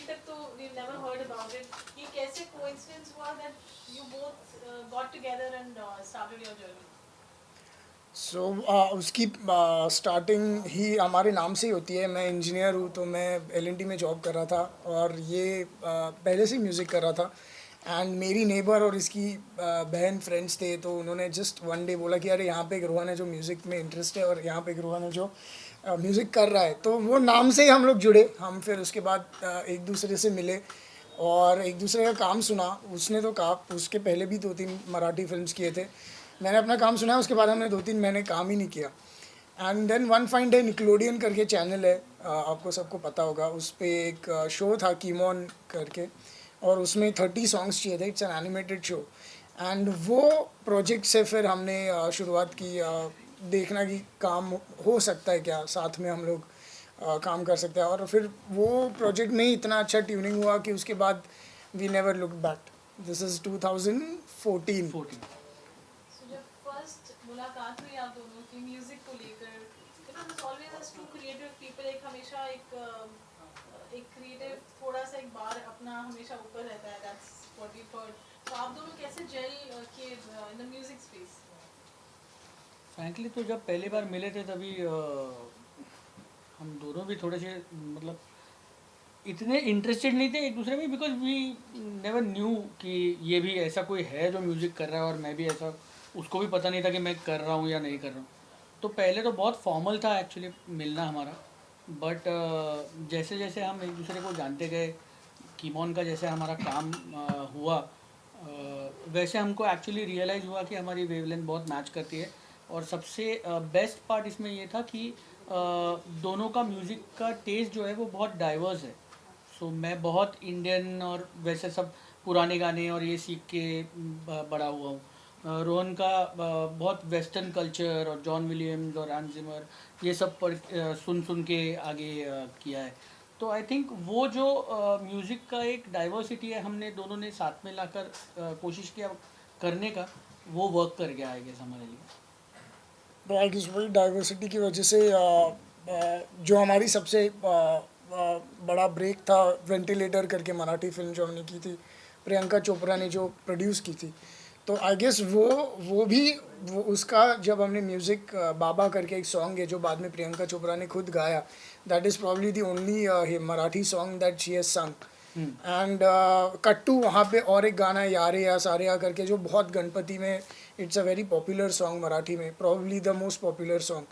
अभी तक तो we never heard about it. ये कैसे कोइंसिडेंस हुआ that you both got together and started your journey? सो उसकी स्टार्टिंग ही हमारे नाम से ही होती है. मैं इंजीनियर हूँ, तो मैं एलएनटी में जॉब कर रहा था और ये पहले से ही म्यूज़िक कर रहा था. एंड मेरी नेबर और इसकी बहन फ्रेंड्स थे, तो उन्होंने जस्ट वन डे बोला कि अरे यहाँ पे एक रोहन है जो म्यूज़िक में इंटरेस्ट है और यहाँ पे एक रोहन है जो म्यूज़िक कर रहा है. तो वो नाम से ही हम लोग जुड़े. हम फिर उसके बाद एक दूसरे से मिले और एक दूसरे का काम सुना. उसने तो कहा, उसके पहले भी 2-3 मराठी फिल्म्स किए थे. मैंने अपना काम सुना, उसके बाद हमने 2-3 महीने काम ही नहीं किया. And then one fine day Nickelodeon करके चैनल है, आपको सबको पता होगा. उस पर एक शो था कीमॉन करके, और उसमें 30 सॉन्ग्स चाहिए थे. It's an animated show. And वो प्रोजेक्ट से फिर हमने शुरुआत की, देखना कि काम हो सकता है क्या, साथ में हम लोग काम कर सकते हैं. और फिर वो प्रोजेक्ट में ही इतना अच्छा ट्यूनिंग हुआ कि उसके बाद we never look back. This is 2014. So जब फर्स्ट मुलाकात हुई आप दोनों की म्यूजिक को लेकर, because always as two creative people, एक हमेशा एक क्रिएटिव थोड़ा सा एक बार अपना हमेशा ऊपर रहता है. That's what we've heard. तो आप दोनों कैसे जेल किए in the music space? Frankly तो जब पहली बार मिले थे तभी हम दोनों भी थोड़े से मतलब इतने इंटरेस्टेड नहीं थे एक दूसरे में, बिकॉज वी नेवर न्यू कि ये भी ऐसा कोई है जो म्यूज़िक कर रहा है और मैं भी ऐसा. उसको भी पता नहीं था कि मैं कर रहा हूँ या नहीं कर रहा हूँ. तो पहले तो बहुत फॉर्मल था एक्चुअली मिलना हमारा. बट जैसे जैसे हम एक दूसरे को जानते गए, कीमॉन का जैसे हमारा काम हुआ, वैसे हमको एक्चुअली रियलाइज़ हुआ कि हमारी वेवलेंथ बहुत मैच करती है. और सबसे बेस्ट पार्ट इसमें ये था कि दोनों का म्यूज़िक का टेस्ट जो है वो बहुत डाइवर्स है. सो मैं बहुत इंडियन और वैसे सब पुराने गाने और ये सीख के बड़ा हुआ हूँ. रोहन का बहुत वेस्टर्न कल्चर और जॉन विलियम्स और हैंस जिमर ये सब सुन सुन के आगे किया है. तो आई थिंक वो जो म्यूज़िक का एक डाइवर्सिटी है हमने दोनों ने साथ में लाकर कोशिश किया करने का, वो वर्क कर गया आई गेस हमारे लिए. तो आई गेस वही डाइवर्सिटी की वजह से जो हमारी सबसे बड़ा ब्रेक था, वेंटिलेटर करके मराठी फिल्म जो हमने की थी, प्रियंका चोपड़ा ने जो प्रोड्यूस की थी. तो आई गेस वो भी वो उसका जब हमने म्यूज़िक बाबा करके एक सॉन्ग है जो बाद में प्रियंका चोपड़ा ने खुद गाया, that is probably the only Marathi song that she has संग. एंड कट्टू वहाँ पे और एक गाना है यारे या सारे या करके, जो बहुत गणपति में it's a very popular song Marathi में, probably the most popular song.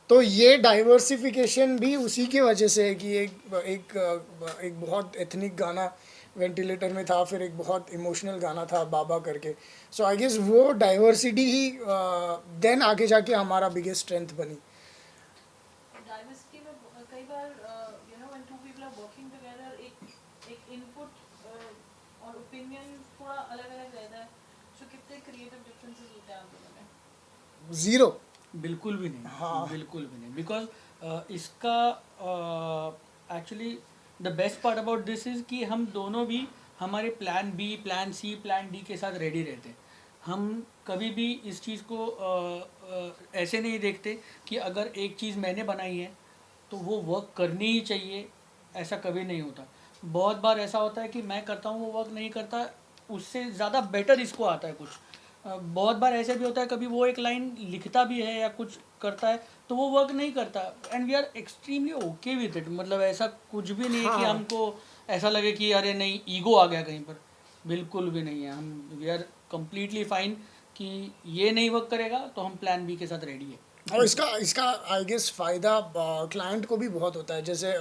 तो ये डाइवर्सिफिकेशन भी उसी की वजह से है कि एक बहुत एथनिक गाना वेंटिलेटर में था, फिर एक बहुत इमोशनल गाना था बाबा करके. सो आई गेस वो डाइवर्सिटी ही देन आगे जाके हमारा बिगेस्ट स्ट्रेंथ बनी. डाइवर्सिटी में कई बार when two people are working together, एक इनपुट और ओपिनियन थोड़ा अलग अलग रहता है. जो कितने क्रिएटिव डिफरेंसेस होते हैं आप दोनों में? ज़ीरो. बिल्कुल भी नहीं. हाँ. बिल्कुल भी नहीं. बिकॉज इसका actually the best part about this is कि हम दोनों भी हमारे plan B, plan C, plan D के साथ रेडी रहते हैं. हम कभी भी इस चीज़ को ऐसे नहीं देखते कि अगर एक चीज़ मैंने बनाई है तो वो वर्क करनी ही चाहिए, ऐसा कभी नहीं होता. बहुत बार ऐसा होता है कि मैं करता हूँ वो वर्क नहीं करता, उससे ज़्यादा बेटर इसको आता है कुछ. बहुत बार ऐसे भी होता है कभी वो एक लाइन लिखता भी है या कुछ करता है तो वो वर्क नहीं करता, and we are extremely okay with it. मतलब ऐसा कुछ भी नहीं है कि हाँ. हमको ऐसा लगे कि अरे नहीं ईगो आ गया कहीं पर. बिल्कुल भी नहीं है. हम वी आर कम्प्लीटली फाइन कि ये नहीं वर्क करेगा तो हम प्लान बी के साथ रेडी है. और इसका आई गेस फ़ायदा क्लाइंट को भी बहुत होता है. जैसे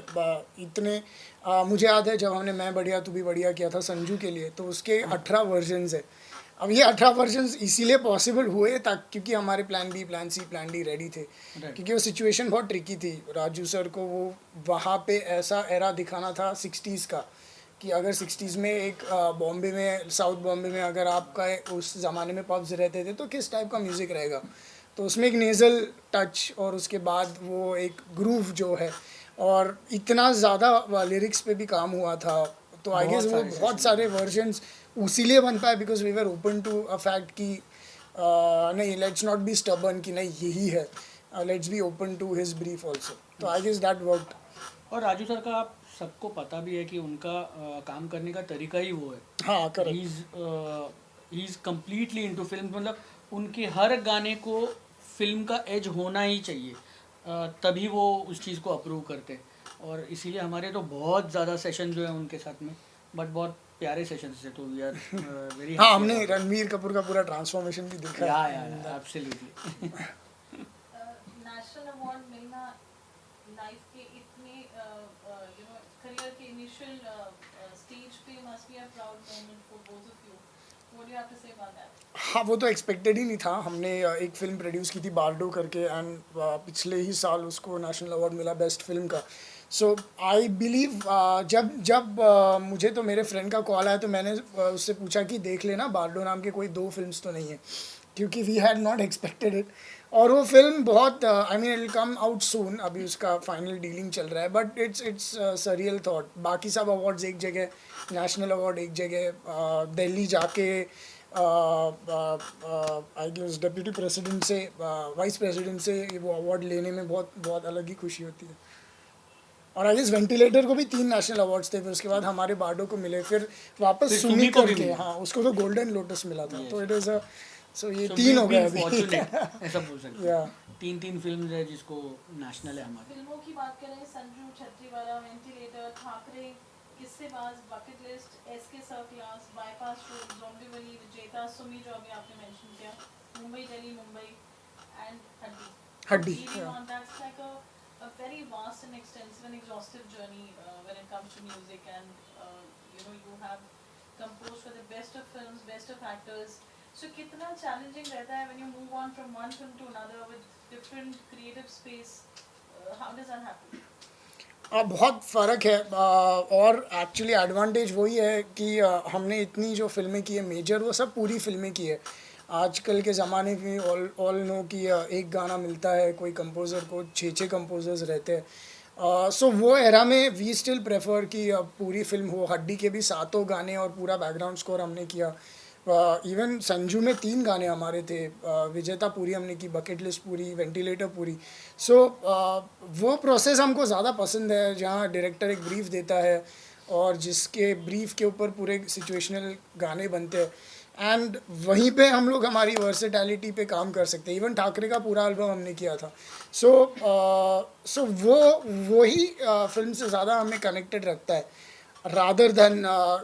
इतने मुझे याद है जब हमने मैं बढ़िया तू भी बढ़िया किया था संजू के लिए, तो उसके 18 वर्जन्स है. अब ये 18 वर्जन्स इसीलिए पॉसिबल हुए तक क्योंकि हमारे plan B, plan C, plan D ready थे. क्योंकि वो सिचुएशन बहुत ट्रिकी थी. राजू सर को वो वहाँ पे ऐसा एरा दिखाना था 60s का, कि अगर 60s में एक बॉम्बे में, साउथ बॉम्बे में अगर आपका उस ज़माने में पब्स रहते थे तो किस टाइप का म्यूज़िक रहेगा. तो उसमें एक नेज़ल टच और उसके बाद वो एक ग्रूव जो है, और इतना ज़्यादा लिरिक्स पे भी काम हुआ था. तो आई गेस वो बहुत सारे वर्जन्स उसीलिए बन पाए because we were open to a fact कि नहीं, लेट्स नॉट बी स्टबर्न कि नहीं यही है, let's be open to his brief also. तो आई गेस दैट वर्कड. और राजू सर का आप सबको पता भी है कि उनका काम करने का तरीका ही वो है. हाँ ही correct. Is completely into film. मतलब उनके हर गाने को फिल्म का एज होना ही चाहिए, तभी वो उस चीज़ को अप्रूव करते हैं. और इसीलिए हमारे तो बहुत ज़्यादा सेशन जो है उनके साथ में, बट बहुत प्यारे सेशंस थे. तो वी आर वेरी हाँ, हैप्पी हमने अबाउट रणवीर कपूर का पूरा ट्रांसफॉर्मेशन भी देखा या है. एब्सोल्युटली. नेशनल अवार्ड मिलना लाइफ के इतने यू नो करियर के इनिशियल स्टेज पे must be a proud moment for both of you. What do you have to say about that? हाँ, वो तो एक्सपेक्टेड ही नहीं था. हमने एक फ़िल्म प्रोड्यूस की थी बारडो करके, एंड पिछले ही साल उसको नेशनल अवार्ड मिला बेस्ट फिल्म का. सो आई बिलीव जब जब मुझे तो मेरे फ्रेंड का कॉल आया तो मैंने उससे पूछा कि देख लेना, बारडो नाम के कोई 2 फिल्म्स तो नहीं है, क्योंकि we had not expected it. और वो फिल्म बहुत I mean it will come out soon. अभी उसका फाइनल डीलिंग चल रहा है, बट इट्स सरियल थॉट. बाकी सब अवार्ड्स एक जगह, नेशनल अवार्ड एक जगह, दिल्ली जाके आई गेस डिप्टी प्रेसिडेंट से, वाइस प्रेसिडेंट से वो अवार्ड लेने में बहुत बहुत अलग ही खुशी होती है. और आई गेस वेंटिलेटर को भी 3 नेशनल अवार्ड्स थे, फिर उसके बाद हमारे बारडो को मिले, फिर वापस फिर सुमी सुमी को भी करके, मिले. हाँ उसको तो गोल्डन लोटस मिला था. तो इट इज़ अ, सो ये So 3 we've हो गए been अभी. fortunate, ऐसा बोल सकते या हैं. 3 फिल्म है जिसको नेशनल है हमारे. फिल्मों की बात करें, Sanju Chhatriwala, ventilator, Thackeray, Kissebaaz, bucket list, SK sir class, bypass road, Zombivli, Vijeta, Sumi जो अभी आपने मेंशन किया, मुंबई दिल्ली मुंबई, एंड हड्डी. हड्डी. Leading on, that's like a very vast and extensive and exhaustive journey when it comes to music, and you know you have composed for the best of films, best of actors. So कितना challenging रहता है when you move on from one film to another with different creative space? How does that happen? बहुत फ़र्क है. और actually advantage वही है कि हमने इतनी जो फिल्में की है मेजर, वो सब पूरी फिल्में की है. आजकल के ज़माने में ऑल नो कि एक गाना मिलता है कोई कंपोज़र को, 6 कंपोज़र्स रहते हैं. सो वो एरा में वी स्टिल प्रेफर कि पूरी फिल्म हो. हड्डी के भी 7 गाने और पूरा बैकग्राउंड स्कोर हमने किया. इवन संजू में 3 गाने हमारे थे. विजेता पूरी हमने की, बकेट लिस्ट पूरी, वेंटिलेटर पूरी. सो वो प्रोसेस हमको ज़्यादा पसंद है, जहाँ डायरेक्टर एक ब्रीफ देता है और जिसके ब्रीफ के ऊपर पूरे सिचुएशनल गाने बनते हैं, एंड वहीं पे हम लोग हमारी वर्सेटैलिटी पे काम कर सकते हैं. इवन ठाकरे का पूरा एल्बम हमने किया था. सो वो ही फिल्म से ज़्यादा हमें कनेक्टेड रखता है, रादर देन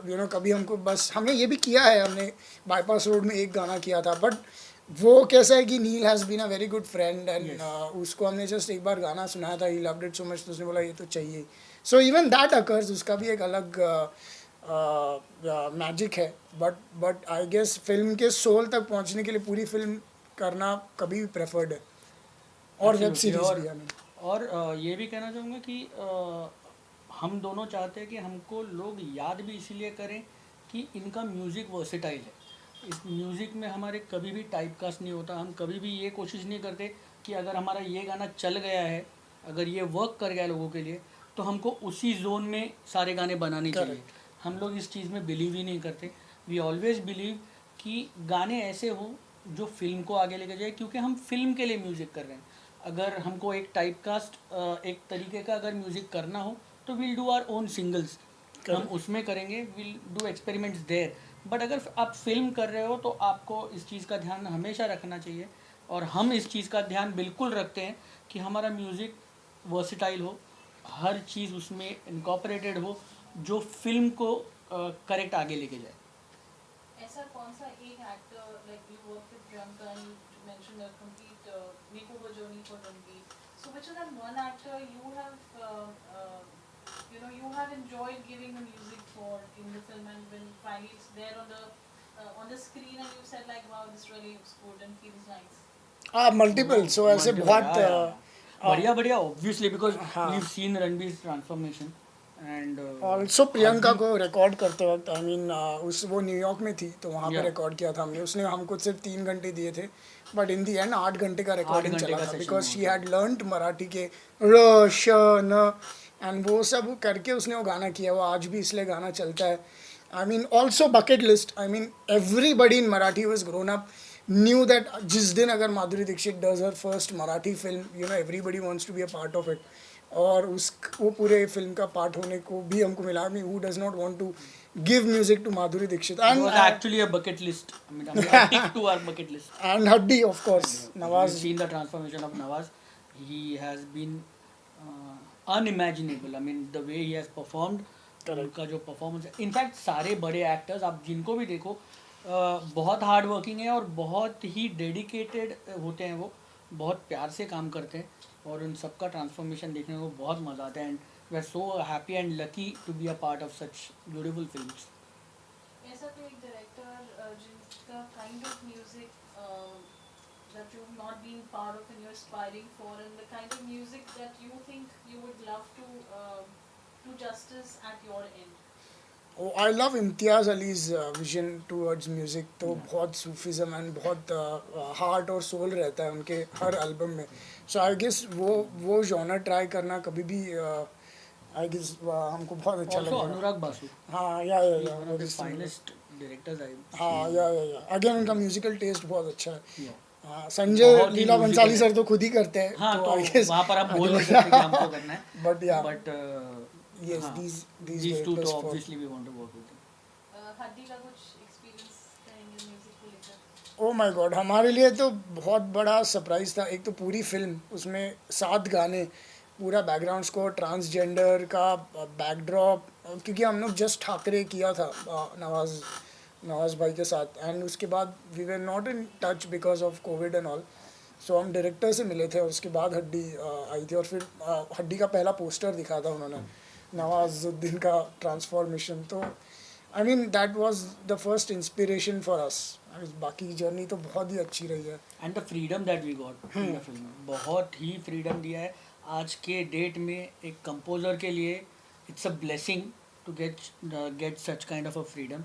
यू नो कभी हमको बस. हमने ये भी किया है, हमने बाईपास रोड में एक गाना किया था, बट वो कैसा है कि Neel has been a very good friend, and उसको हमने जस्ट एक बार गाना सुनाया था, he loved it so much, तो उसने बोला ये तो चाहिए. सो इवन दैट अकर्स, उसका भी एक अलग मैजिक है. बट आई गेस फिल्म के सोल तक पहुंचने के लिए पूरी फिल्म करना कभी भी प्रेफर्ड है. और वेब Absolutely. सीरीज भी. I mean. और ये भी कहना चाहूँगा कि हम दोनों चाहते हैं कि हमको लोग याद भी इसीलिए करें कि इनका म्यूज़िक वर्सेटाइल है. इस म्यूज़िक में हमारे कभी भी टाइप कास्ट नहीं होता. हम कभी भी ये कोशिश नहीं करते कि अगर हमारा ये गाना चल गया है, अगर ये वर्क कर गया लोगों के लिए, तो हमको उसी जोन में सारे गाने बनाने चाहिए. हम लोग इस चीज़ में बिलीव ही नहीं करते. वी ऑलवेज बिलीव कि गाने ऐसे हो जो फिल्म को आगे लेके जाए, क्योंकि हम फिल्म के लिए म्यूज़िक कर रहे हैं. अगर हमको एक टाइप कास्ट, एक तरीके का अगर म्यूज़िक करना हो तो will do our own singles, हम उसमें करेंगे, will do experiments there. But अगर आप फिल्म कर रहे हो तो आपको इस चीज़ का ध्यान हमेशा रखना चाहिए, और हम इस चीज़ का ध्यान बिल्कुल रखते हैं कि हमारा म्यूज़िक वर्सेटाइल हो, हर चीज़ उसमें इनकॉर्पोरेटेड हो जो फिल्म को करेक्ट आगे लेके जाए. ऐसा कौन सा एक actor, like you worked with Priyanka and you mentioned a complete makeover journey for Ranveer. So which is that one actor you have enjoyed giving the music for in the film, and when finally it's there on the screen and you said like wow, this really looks good and feels nice? Multiple. So ऐसे बहुत बढ़िया बढ़िया, obviously, because we seen Ranbir transformation. And also Priyanka को record करते वक्त, I mean उस वो New York में थी तो वहाँ पे Yeah. रिकॉर्ड किया था हमने. उसने हमको सिर्फ 3 घंटे दिए थे, बट इन दी एंड 8 घंटे का रिकॉर्डिंग घंटे चला का था, session बिकॉज हुआ शी था. हैड लर्नड मराठी के र श न, एंड वो सब करके उसने वो गाना किया. वो आज भी इसलिए गाना चलता है. I mean also bucket list, I mean everybody in Marathi was grown up knew that जिस दिन अगर Madhuri Dixit does her first Marathi film, you know everybody wants to be a part of it. और उस वो पूरे फिल्म का पार्ट होने को भी हमको मिला. I mean, who does not want to give music to Madhuri Dixit It and was actually a bucket list. I mean, a tick to our bucket list. and Haddi of course. We've Nawaz. seen the transformation of Nawaz. He has been unimaginable. I mean, the way he has performed. उनका जो performance है, in fact सारे बड़े actors आप जिनको भी देखो बहुत हार्ड वर्किंग है और बहुत ही डेडिकेटेड होते हैं. वो बहुत प्यार से काम करते हैं और उन सबका ट्रांसफॉर्मेशन देखने को बहुत मज़ा आता है. And we are so happy and lucky to be a part of such beautiful films. ऐसा कोई एक डायरेक्टर जिनका kind of music that you've not been part of and you're aspiring for, and the kind of music that you think you would love to do justice at your end? Oh, I love Imtiaz Ali's vision towards music. तो बहुत Sufism and बहुत heart और soul रहता है उनके हर album में. So I guess वो जॉनर ट्राई करना कभी भी आई गेस हमको बहुत अच्छा ऑल्सो लगेगा. अनुराग बासु, हाँ one of the finest directors I हाँ या अगेन उनका म्यूजिकल टेस्ट बहुत अच्छा है. yeah. हाँ, संजय बहुत ही लीला musical बंसाली है. सर तो खुद ही करते हैं. हाँ, तो I तो guess वहाँ पर आप बोल नहीं सकते कि हमको करना है. but yeah, But yes, हाँ, these these two directors तो for- obviously we want to work with them. हड्डी का कुछ एक्सपीरियंस करेंगे म्यूजिक को लेकर? ओ माय गॉड, हमारे लिए तो बहुत बड़ा सरप्राइज था. एक तो पूरी फिल्म, उसमें 7 गाने, पूरा बैकग्राउंड स्कोर, ट्रांसजेंडर का बैकड्रॉप, क्योंकि हम लोग जस्ट ठाकरे किया था नवाज भाई के साथ. एंड उसके बाद we were not in touch because of COVID and all. So हम डायरेक्टर से मिले थे और उसके बाद हड्डी आई थी. और फिर हड्डी का पहला पोस्टर दिखा था उन्होंने, नवाजुद्दीन का ट्रांसफॉर्मेशन. तो I mean that was the first inspiration for us. बाकी जर्नी तो बहुत ही अच्छी रही है. And the freedom that we got in the film, बहुत ही फ्रीडम दिया है. आज के डेट में एक कंपोजर के लिए it's a blessing to get such kind of a freedom.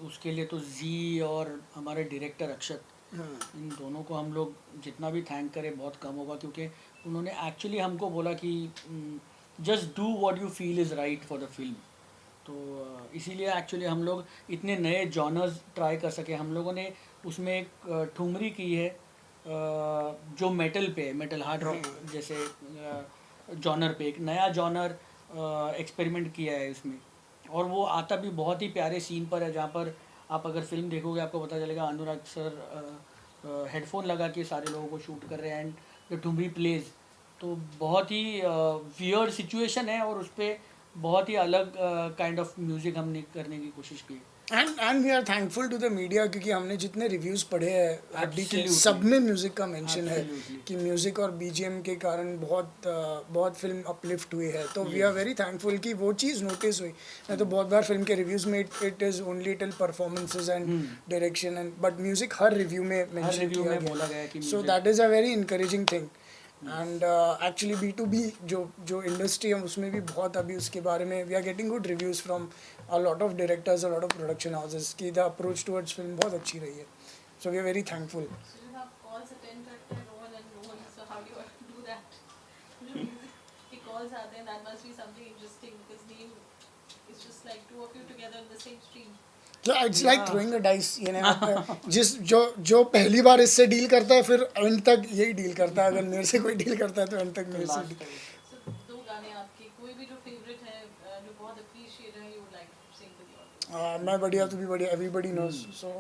उसके लिए तो जी और हमारे डायरेक्टर अक्षत, इन दोनों को हम लोग जितना भी थैंक करें बहुत कम होगा, क्योंकि उन्होंने एक्चुअली हमको बोला कि just do what you feel is right for the film. तो इसीलिए एक्चुअली हम लोग इतने नए जॉनर्स ट्राई कर सके. हम लोगों ने उसमें एक ठुमरी की है जो मेटल पे, मेटल हार्ड रॉक जैसे जॉनर पे एक नया जॉनर एक्सपेरिमेंट किया है इसमें. और वो आता भी बहुत ही प्यारे सीन पर है, जहाँ पर आप अगर फिल्म देखोगे आपको पता चलेगा अनुराग सर हेडफोन लगा के सारे लोगों को शूट कर रहे हैं एंड द ठुमरी प्लेज. तो बहुत ही वियर्ड सिचुएशन है और उस पर बहुत ही अलग काइंड ऑफ म्यूज़िक हमने करने की कोशिश की. And we are thankful to the media, क्योंकि हमने जितने रिव्यूज़ पढ़े हैं हड्डी के, Absolutely. सब में म्यूज़िक का मेंशन है Absolutely. कि म्यूज़िक और बीजीएम के कारण बहुत फिल्म अपलिफ्ट हुई है. तो वी आर वेरी थैंकफुल कि वो चीज़ नोटिस हुई. मैं तो बहुत बार फिल्म के रिव्यूज़ में it is only till performances and direction and but music her review में मेंशन रिव्यू किया में बोला गया. गया कि so that is a very encouraging thing. And actually B2B जो इंडस्ट्री है उसमें भी बहुत अभी उसके बारे में we are getting good reviews from a lot of directors, a lot of production houses कि the approach towards film बहुत अच्छी रही है. So we are very thankful. So you have calls attend करते हैं Rohan and Rohan, so how do you do that? जो music के calls आते हैं, that must be something interesting because name is just like two of you together in the same stream. Yeah, it's like throwing a dice. ये ना जो पहली बार इससे deal करता है फिर एंड तक यही डील करता है. अगर मेरे से कोई डील करता है तो एंड तक मेरे से deal. So दो गाने आपके कोई भी जो favorite है जो बहुत appreciate है, you would like to sing with your audience. मैं बढ़िया तू भी बढ़िया, everybody knows. So